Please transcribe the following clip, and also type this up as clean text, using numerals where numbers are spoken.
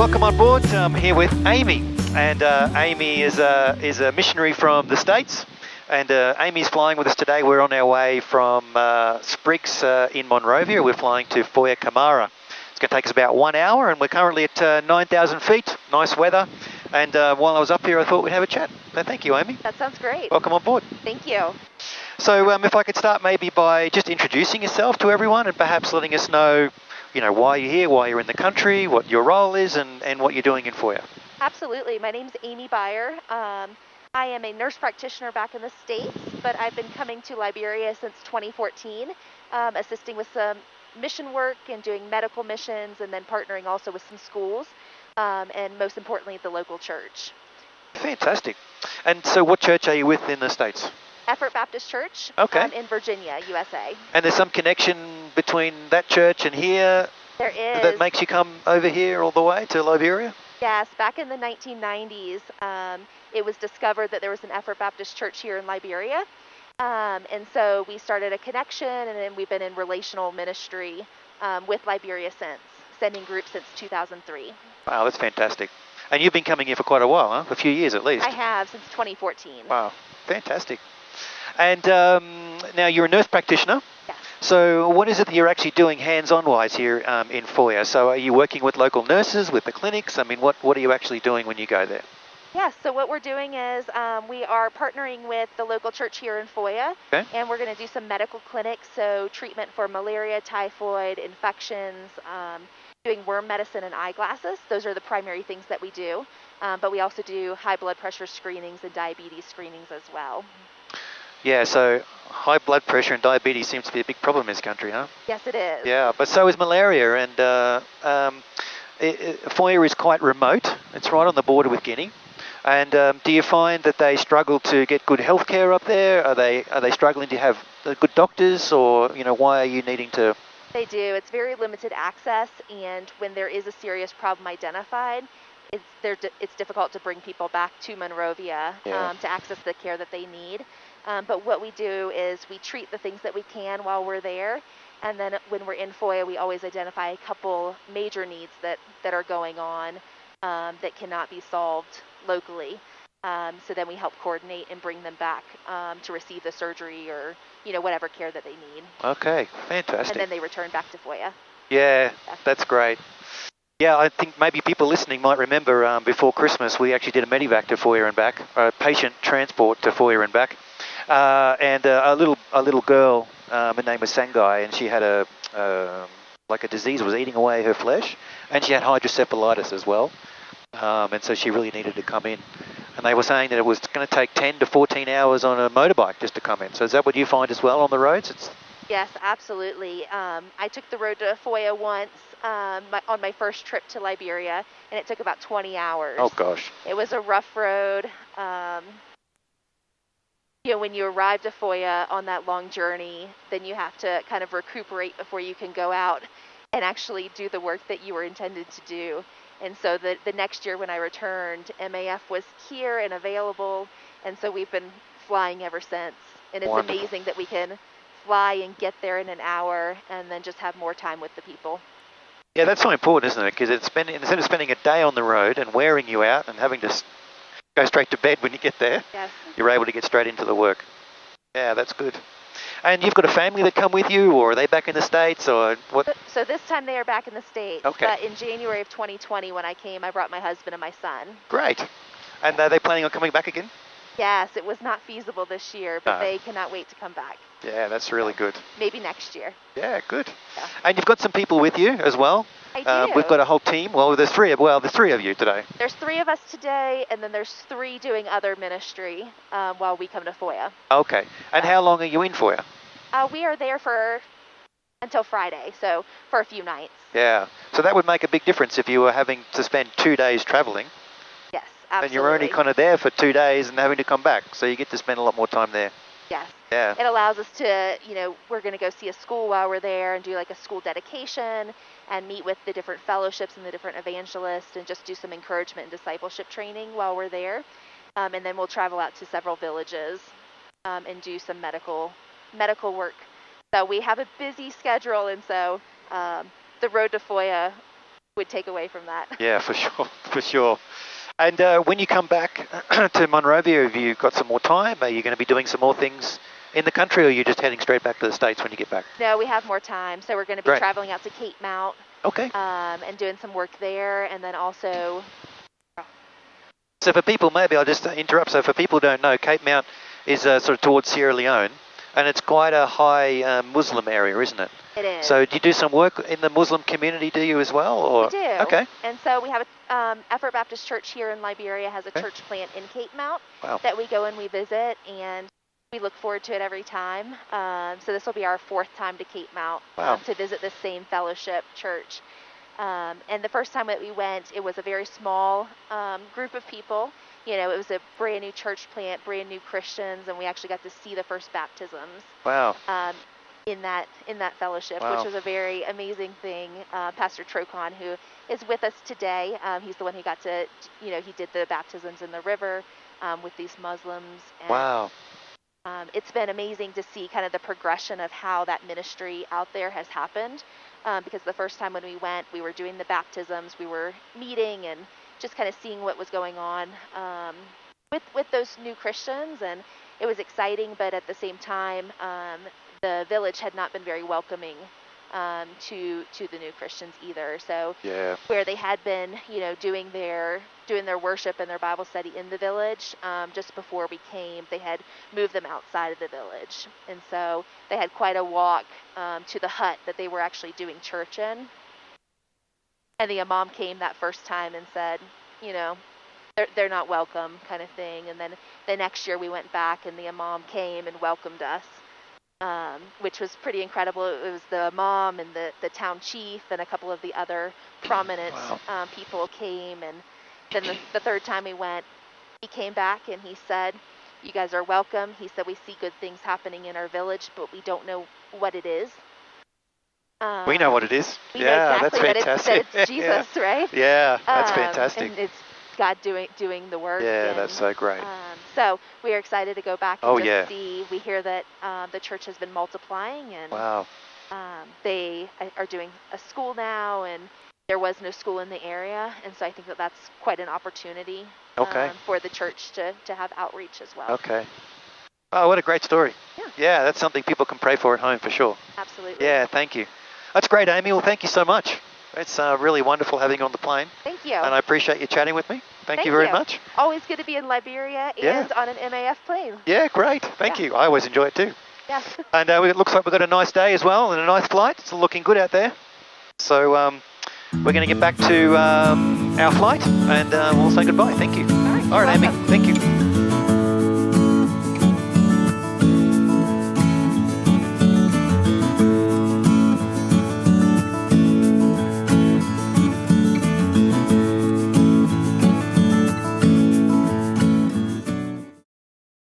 Welcome on board. I'm here with Amy, and Amy is a missionary from the States, and Amy's flying with us today. We're on our way from Spriggs in Monrovia. We're flying to Foya Kamara. It's going to take us about 1 hour, and we're currently at 9,000 feet. Nice weather, and while I was up here, I thought we'd have a chat. So thank you, Amy. That sounds great. Welcome on board. Thank you. So if I could start maybe by just introducing yourself to everyone and perhaps letting us know, why you're here, why you're in the country, what your role is, and what you're doing in Foya. Absolutely. My name's Amy Byer. I am a nurse practitioner back in the States, but I've been coming to Liberia since 2014, assisting with some mission work and doing medical missions, and then partnering also with some schools, and most importantly, the local church. Fantastic. And so what church are you with in the States? Effort Baptist Church. Okay. In Virginia, USA. And there's some connection between that church and here? There is. That makes you come over here all the way to Liberia? Yes, back in the 1990s, it was discovered that there was an Effort Baptist Church here in Liberia. And so we started a connection, and then we've been in relational ministry with Liberia since, sending groups since 2003. Wow, that's fantastic. And you've been coming here for quite a while, huh? A few years at least. I have, since 2014. Wow, fantastic. And now you're a nurse practitioner. Yes. So what is it that you're actually doing hands-on wise here in Foya? So are you working with local nurses, with the clinics? I mean, what are you actually doing when you go there? Yes, so what we're doing is we are partnering with the local church here in Foya, okay, and we're going to do some medical clinics, so treatment for malaria, typhoid, infections, doing worm medicine and eyeglasses. Those are the primary things that we do, but we also do high blood pressure screenings and diabetes screenings as well. Yeah, so high blood pressure and diabetes seems to be a big problem in this country, huh? Yes, it is. Yeah, but so is malaria, and Foya is quite remote. It's right on the border with Guinea. And do you find that they struggle to get good health care up there? Are they struggling to have good doctors, or why are you needing to? They do. It's very limited access, and when there is a serious problem identified, it's difficult to bring people back to Monrovia to access the care that they need. But what we do is we treat the things that we can while we're there, and then when we're in Foya, we always identify a couple major needs that are going on that cannot be solved locally. So then we help coordinate and bring them back to receive the surgery or whatever care that they need. Okay, fantastic. And then they return back to Foya. Yeah, that's great. Yeah, I think maybe people listening might remember before Christmas we actually did a medevac to Foya and back, patient transport to Foya and back, and a little girl, her name was Sangai, and she had a disease was eating away her flesh, and she had hydrocephalitis as well, and so she really needed to come in. And they were saying that it was going to take 10 to 14 hours on a motorbike just to come in. So is that what you find as well on the roads? Yes, absolutely. I took the road to Foya once on my first trip to Liberia, and it took about 20 hours. Oh, gosh. It was a rough road. When you arrive to Foya on that long journey, then you have to kind of recuperate before you can go out and actually do the work that you were intended to do. And so the next year when I returned, MAF was here and available, and so we've been flying ever since. And it's Wonderful. Amazing that we can fly and get there in an hour and then just have more time with the people. Yeah, that's so important, isn't it? Because instead of spending a day on the road and wearing you out and having to go straight to bed when you get there, yes, you're able to get straight into the work. Yeah, that's good. And you've got a family that come with you, or are they back in the States, or what? So this time they are back in the States. Okay. But in January of 2020 when I came, I brought my husband and my son. Great. And are they planning on coming back again? Yes, it was not feasible this year, but No. they cannot wait to come back. Yeah, that's really good. Maybe next year. Yeah, good. Yeah. And you've got some people with you as well? I do. We've got a whole team. Well, there's three of you today. There's 3 of us today, and then there's 3 doing other ministry while we come to Foya. Okay. And how long are you in Foya? We are there until Friday, so for a few nights. Yeah. So that would make a big difference if you were having to spend 2 days traveling. Yes, absolutely. And you're only kind of there for 2 days and having to come back. So you get to spend a lot more time there. Yes. Yeah. It allows us to, we're going to go see a school while we're there and do like a school dedication and meet with the different fellowships and the different evangelists and just do some encouragement and discipleship training while we're there. And then we'll travel out to several villages and do some medical work. So we have a busy schedule, and so the road to Foya would take away from that. Yeah, for sure, for sure. And when you come back to Monrovia, have you got some more time? Are you going to be doing some more things in the country, or are you just heading straight back to the States when you get back? No, we have more time. So we're going to be Great. traveling out to Cape Mount. Okay. And doing some work there, and then also... So for people, maybe I'll just interrupt. So for people who don't know, Cape Mount is sort of towards Sierra Leone, and it's quite a high Muslim area, isn't it? It is. So do you do some work in the Muslim community, do you as well? Or? We do. Okay. And so we have a Effort Baptist Church here in Liberia has a church plant in Cape Mount that we go and we visit, and we look forward to it every time. So this will be our 4th time to Cape Mount to visit this same fellowship church. And the first time that we went, it was a very small group of people. You know, it was a brand new church plant, brand new Christians, and we actually got to see the first baptisms. Wow. In that fellowship, which was a very amazing thing. Pastor Trocon, who is with us today, he's the one who got to, he did the baptisms in the river with these Muslims. And, wow. It's been amazing to see kind of the progression of how that ministry out there has happened. Because the first time when we went, we were doing the baptisms, we were meeting and just kind of seeing what was going on with those new Christians, and it was exciting, but at the same time, the village had not been very welcoming to the new Christians either. So where they had been, doing their worship and their Bible study in the village, just before we came, they had moved them outside of the village, and so they had quite a walk to the hut that they were actually doing church in. And the imam came that first time and said, they're not welcome, kind of thing. And then the next year we went back, and the imam came and welcomed us. Which was pretty incredible. It was the imam and the town chief and a couple of the other prominent people came. And then the 3rd time we went, he came back and he said, "You guys are welcome." He said, "We see good things happening in our village, but we don't know what it is." We know what it is. We know exactly that's fantastic. That it's Jesus, right? Yeah, that's fantastic. And it's God doing the work. Yeah, and, that's so great. So we are excited to go back and see. We hear that the church has been multiplying, and they are doing a school now, and there was no school in the area, and so I think that that's quite an opportunity for the church to have outreach as well. Okay. Oh, what a great story. Yeah, that's something people can pray for at home for sure. Absolutely. Yeah, thank you. That's great, Amy. Well, thank you so much. It's really wonderful having you on the plane. Thank you. And I appreciate you chatting with me. Thank you very much. Always good to be in Liberia and on an MAF plane. Yeah, great. Thank you. I always enjoy it too. Yeah. And it looks like we've got a nice day as well and a nice flight. It's looking good out there. So we're going to get back to our flight and we'll say goodbye. Thank you. All right, Amy.